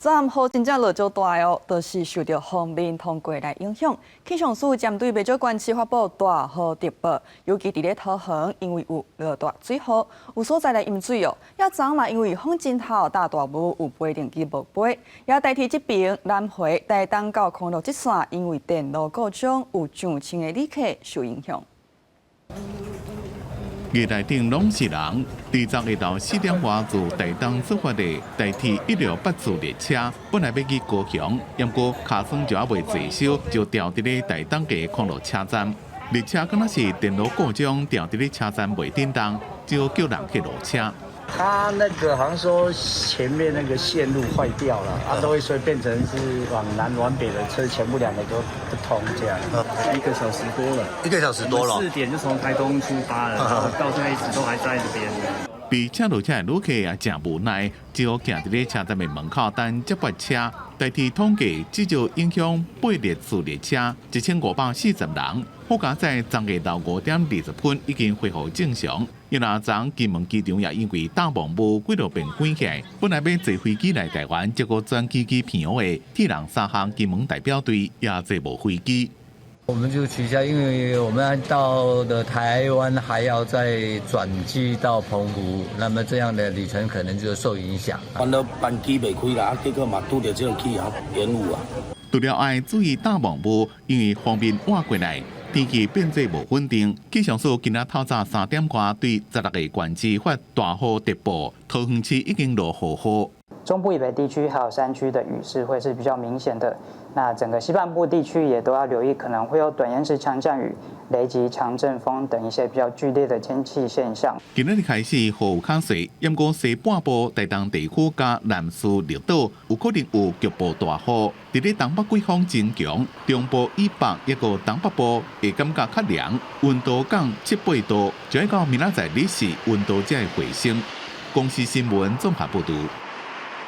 昨暗雨真正落足大哦，就是受到风面通过来影响。气象署针对未少县市发布大雨特报，尤其伫咧桃园，因为有落大水雨，有所在来淹水哦。也昨嘛因为风真透，大大雾有飞电机无飞，也代替这边南回台东到公路这线，因为电路故障，有上千个旅客受影响。 夜内顶拢是人，伫昨下昼4点外自台东出发的台铁168次列车，本来要去高雄，不过卡栓就还未坐收，就掉伫咧台东嘅公路车站。列车敢若是电路故障，掉伫咧车站未叮当，就叫人去落车。 他那个好像说前面那个线路坏掉了，都会所以变成是往南往北的车全部两个都不通这样。1个小时多了，1个小时多了。4点就从台东出发了，然后到现在一直都还在这边。被请落车的旅客也真无奈，只好行伫咧车站的门口等接驳车。代替统计，至少影响8列次列车，1540人。好佳在昨下昼5点20分已经恢复正常。因为昨金门机场也因为大雾雾几路变关起来，本来要坐飞机来台湾，结果转机偏误的，铁人3项金门代表队也坐无飞机。 我们就取消，因为我们到的台湾还要再转机到澎湖，那么这样的旅程可能就受影响。看到班机未开啦，结果嘛拄着这种气候延误啊。除了爱注意大雾雾，因为方便挖过来，天气变作无稳定。气象署今仔透早3点外对16个县市发大雨特报，桃园市已经落雨。 中部以北地区还有山区的雨势会是比较明显的，那整个西半部地区也都要留意，可能会有短延时强降雨、雷击、强阵风等一些比较剧烈的天气现象。今日开始雨有较细，不过西半部台东地区加南势绿岛有可能有局部大雨。伫咧东北季风真强，中部以北一个东北部会感觉较凉，温度降7、8度，就要到明仔载日时温度才会回升。公司新闻综合报道。